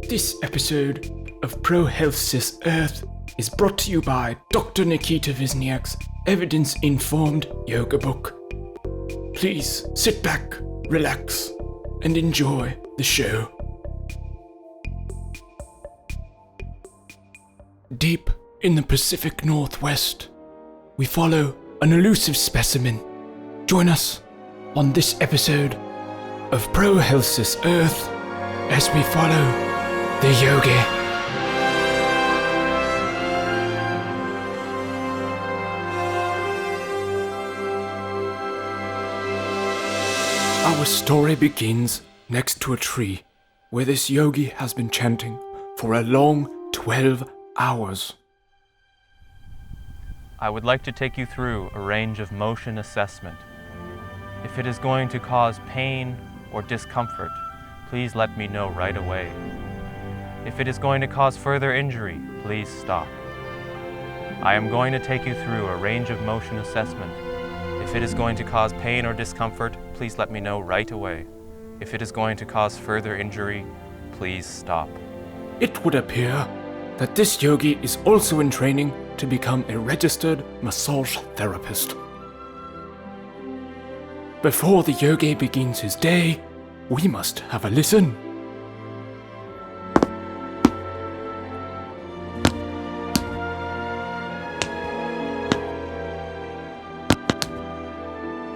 This episode of Pro Health's Earth is brought to you by Dr. Nikita Vizniak's evidence-informed yoga book. Please sit back, relax, and enjoy the show. Deep in the Pacific Northwest, we follow an elusive specimen. Join us on this episode of Pro Health's Earth as we follow the Yogi. Our story begins next to a tree where this yogi has been chanting for a long 12 hours. I would like to take you through a range of motion assessment. If it is going to cause pain or discomfort, please let me know right away. If it is going to cause further injury, please stop. I am going to take you through a range of motion assessment. If it is going to cause pain or discomfort, please let me know right away. If it is going to cause further injury, please stop. It would appear that this yogi is also in training to become a registered massage therapist. Before the yogi begins his day, we must have a listen.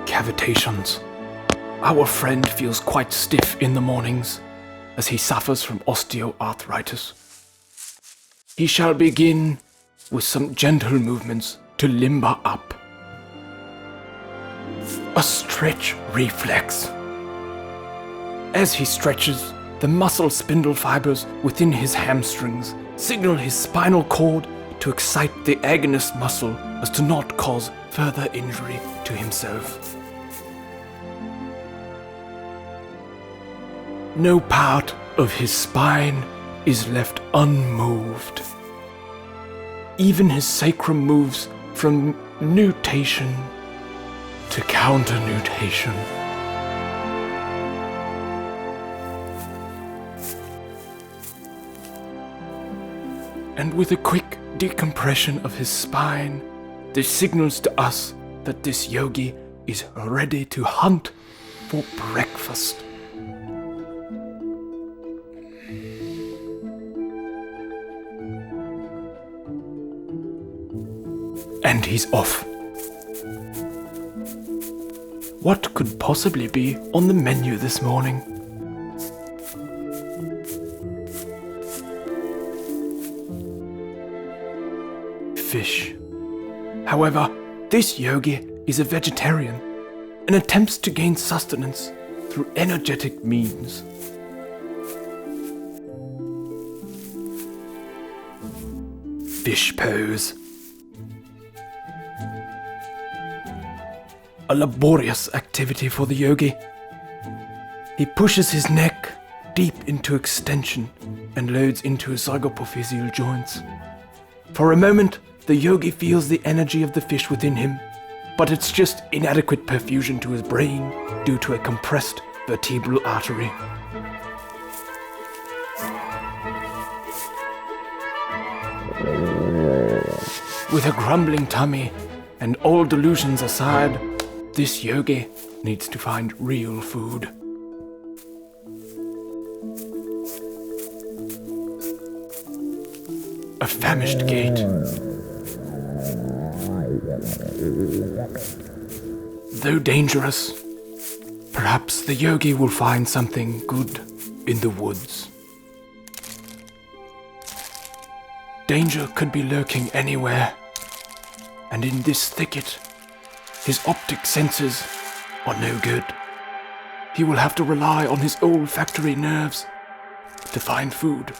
Cavitations. Our friend feels quite stiff in the mornings as he suffers from osteoarthritis. He shall begin with some gentle movements to limber up. A stretch reflex. As he stretches, the muscle spindle fibers within his hamstrings signal his spinal cord to excite the agonist muscle as to not cause further injury to himself. No part of his spine is left unmoved. Even his sacrum moves from nutation to counter-nutation. And with a quick decompression of his spine, this signals to us that this yogi is ready to hunt for breakfast. And he's off. What could possibly be on the menu this morning? Fish. However, this yogi is a vegetarian and attempts to gain sustenance through energetic means. Fish pose. A laborious activity for the yogi. He pushes his neck deep into extension and loads into his zygapophyseal joints. For a moment, the yogi feels the energy of the fish within him, but it's just inadequate perfusion to his brain due to a compressed vertebral artery. With a grumbling tummy and all delusions aside, this yogi needs to find real food. A famished gait. Though dangerous, perhaps the yogi will find something good in the woods. Danger could be lurking anywhere, and in this thicket, his optic senses are no good. He will have to rely on his olfactory nerves to find food.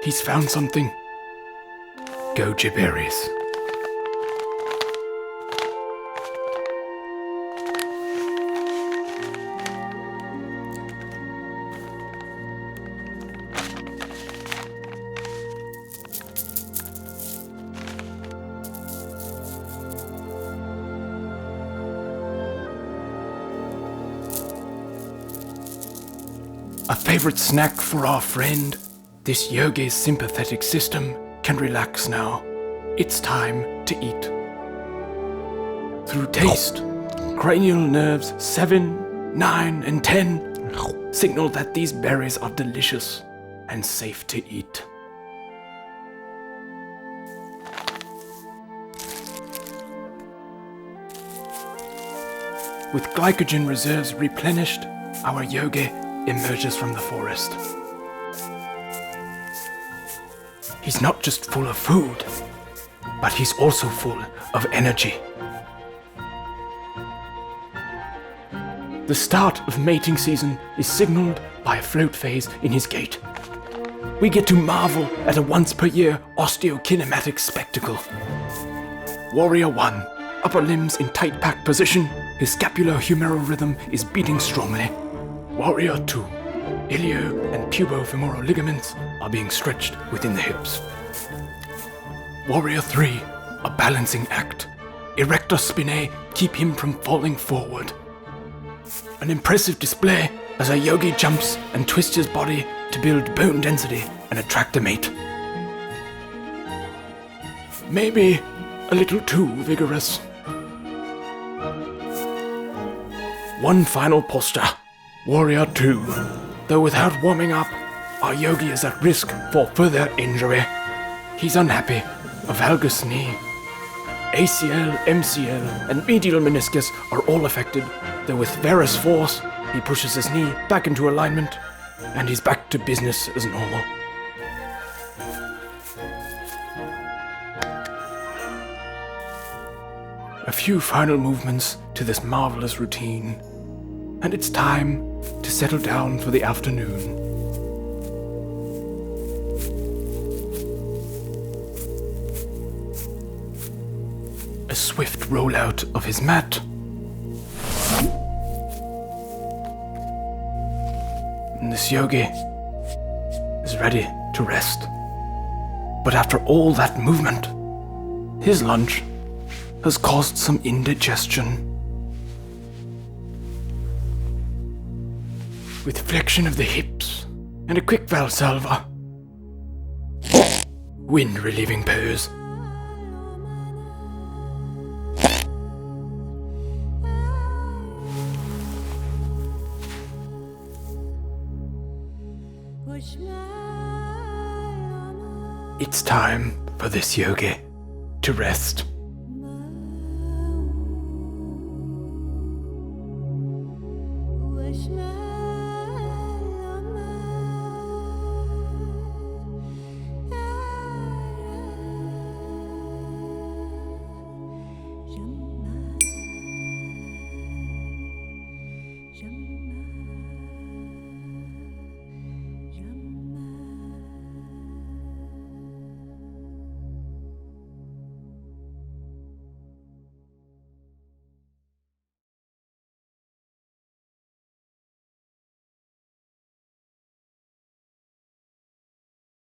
He's found something. Goji berries. A favorite snack for our friend. This yogi's sympathetic system can relax now. It's time to eat. Through taste, cranial nerves 7, 9, and 10 signal that these berries are delicious and safe to eat. With glycogen reserves replenished, our yogi emerges from the forest. He's not just full of food, but he's also full of energy. The start of mating season is signaled by a float phase in his gait. We get to marvel at a once-per-year osteokinematic spectacle. Warrior 1, upper limbs in tight-packed position, his scapulo-humeral rhythm is beating strongly. Warrior 2, ilio and pubofemoral ligaments are being stretched within the hips. Warrior 3, a balancing act. Erector spinae keep him from falling forward. An impressive display as a yogi jumps and twists his body to build bone density and attract a mate. Maybe a little too vigorous. One final posture, Warrior 2. Though without warming up, our yogi is at risk for further injury. He's unhappy, a valgus knee. ACL, MCL, and medial meniscus are all affected, though with varus force, he pushes his knee back into alignment, and he's back to business as normal. A few final movements to this marvelous routine, and it's time to settle down for the afternoon. A swift rollout of his mat. And this yogi is ready to rest. But after all that movement, his lunch has caused some indigestion. With flexion of the hips and a quick Valsalva. Wind relieving pose. It's time for this yogi to rest.